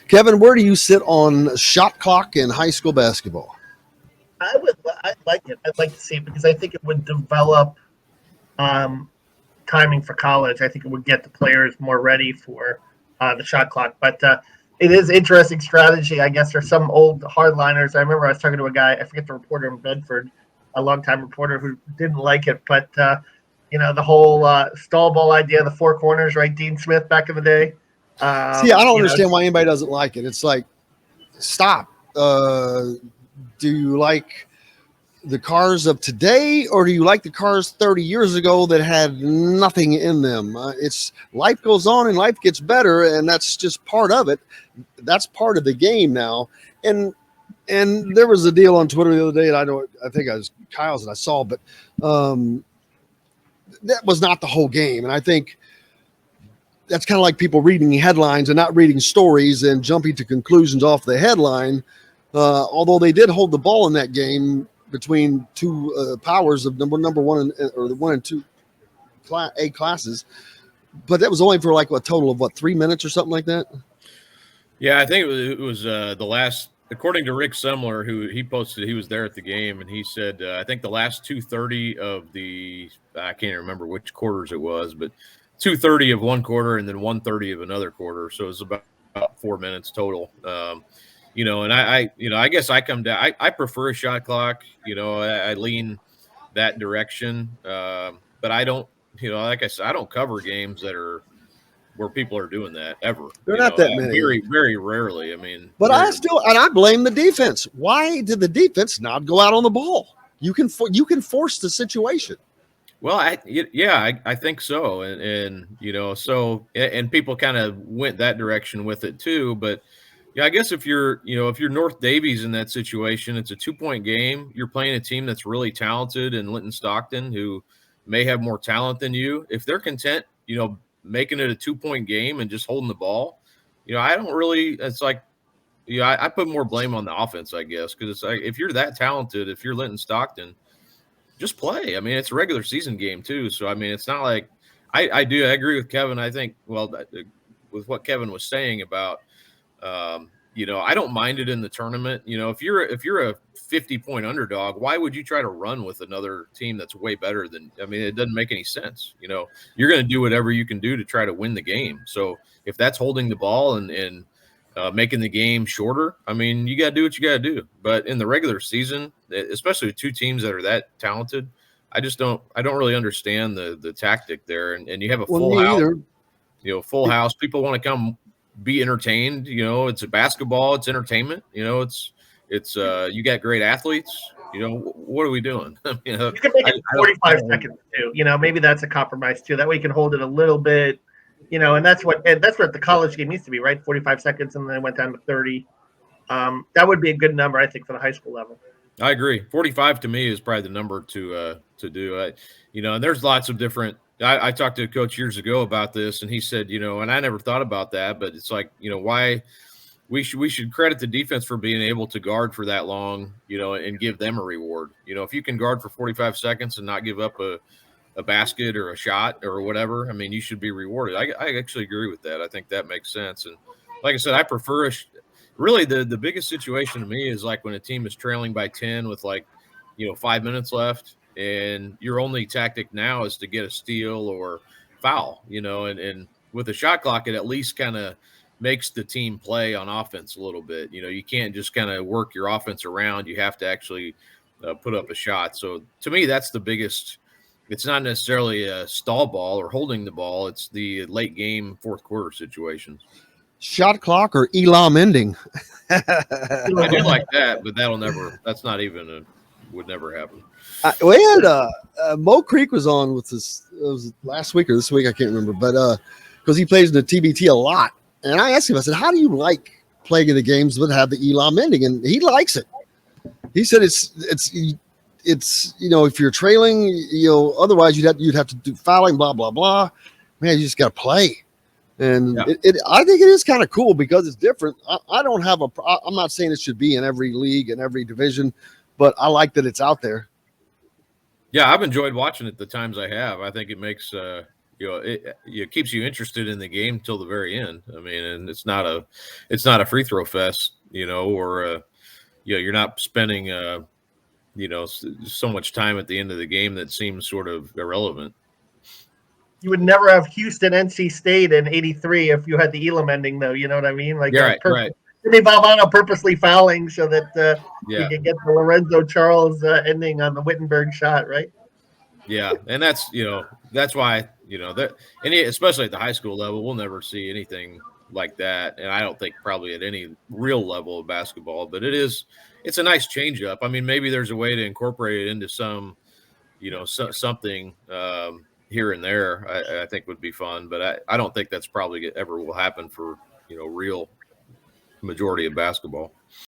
Kevin, where do you sit on shot clock in high school basketball? I'd like it. I'd like to see it because I think it would develop um, timing for college. I think it would get the players more ready for the shot clock. But it is interesting strategy. I guess there's some old hardliners. I remember I was talking to a guy. I forget the reporter in Bedford, a longtime reporter who didn't like it. But the whole stall ball idea, the four corners, right? Dean Smith back in the day. See, I don't understand why anybody doesn't like it. It's like, stop. Do you like the cars of today, or do you like the cars 30 years ago that had nothing in them? It's life goes on and life gets better, and that's just part of it. That's part of the game now. And there was a deal on Twitter the other day, and I think I was Kyle's that I saw, but that was not the whole game. And I think that's kind of like people reading headlines and not reading stories and jumping to conclusions off the headline. Although they did hold the ball in that game between two powers of number one or the 1 and 2 A classes, but that was only for like a total of 3 minutes or something like that. Yeah, I think it was the last. According to Rick Semler, who he posted, he was there at the game, and he said I think the last 2:30 of the I can't remember which quarters it was, but 2:30 of one quarter and then 1:30 of another quarter. So it was about 4 minutes total. And I guess I come down. I prefer a shot clock. I lean that direction, but I don't. Like I said, I don't cover games that are where people are doing that ever. They're not that many. Very, very rarely. I mean, but I blame the defense. Why did the defense not go out on the ball? You can force the situation. Well, I think so, and people kind of went that direction with it too. But yeah, I guess if you're North Davies in that situation, it's a 2-point game. You're playing a team that's really talented in Linton Stockton, who may have more talent than you. If they're content, making it a 2-point game and just holding the ball, I don't really. It's like, I put more blame on the offense, I guess, because it's like if you're that talented, if you're Linton Stockton, just play. I mean, it's a regular season game too, so I mean, it's not like I agree with Kevin. I think with what Kevin was saying about. I don't mind it in the tournament. If you're a 50-point underdog, why would you try to run with another team that's way better than? I mean, it doesn't make any sense. You're going to do whatever you can do to try to win the game. So if that's holding the ball and making the game shorter, I mean, you got to do what you got to do. But in the regular season, especially with two teams that are that talented, I don't really understand the tactic there. And you have a full house. Full house. People want to come be entertained. It's a basketball, it's entertainment. It's you got great athletes. What are we doing? You can make it 45 seconds too. Maybe that's a compromise too. That way you can hold it a little bit. And that's what the college game used to be, right? 45 seconds, and then it went down to 30. That would be a good number, I think, for the high school level. I agree. 45 to me is probably the number to do. And there's lots of different. I talked to a coach years ago about this, and he said, and I never thought about that, but it's like, why we should credit the defense for being able to guard for that long, and give them a reward. If you can guard for 45 seconds and not give up a basket or a shot or whatever, I mean, you should be rewarded. I actually agree with that. I think that makes sense. And like I said, I prefer really the biggest situation to me is like when a team is trailing by 10 with 5 minutes left. And your only tactic now is to get a steal or foul, and with a shot clock, it at least kind of makes the team play on offense a little bit. You can't just kind of work your offense around. You have to actually put up a shot. So to me, that's the biggest. It's not necessarily a stall ball or holding the ball. It's the late game, fourth quarter situations. Shot clock or elam ending. I do like that, but that's not even would never happen. We had Mo Creek was on with this. It was last week or this week, I can't remember, but because he plays in the TBT a lot, and I asked him, I said, "How do you like playing in the games that have the elam ending?" And he likes it. He said, "It's if you're trailing, otherwise you'd have to do fouling, blah blah blah. Man, you just got to play." And yeah. I think it is kind of cool because it's different. I don't have I'm not saying it should be in every league and every division, but I like that it's out there. Yeah, I've enjoyed watching it the times I have. I think it makes it keeps you interested in the game till the very end. I mean, and it's not a free throw fest, or you're not spending so much time at the end of the game that seems sort of irrelevant. You would never have Houston, NC State in '83 if you had the Elam ending, though. You know what I mean? Like, yeah, right. Jimmy Valvano purposely fouling so that Yeah. you could get the Lorenzo Charles ending on the Wittenberg shot, right? Yeah, and that's why that, and especially at the high school level, we'll never see anything like that, and I don't think probably at any real level of basketball. But it's a nice change up. I mean, maybe there's a way to incorporate it into some, something here and there. I think would be fun, but I don't think that's probably ever will happen for real majority of basketball.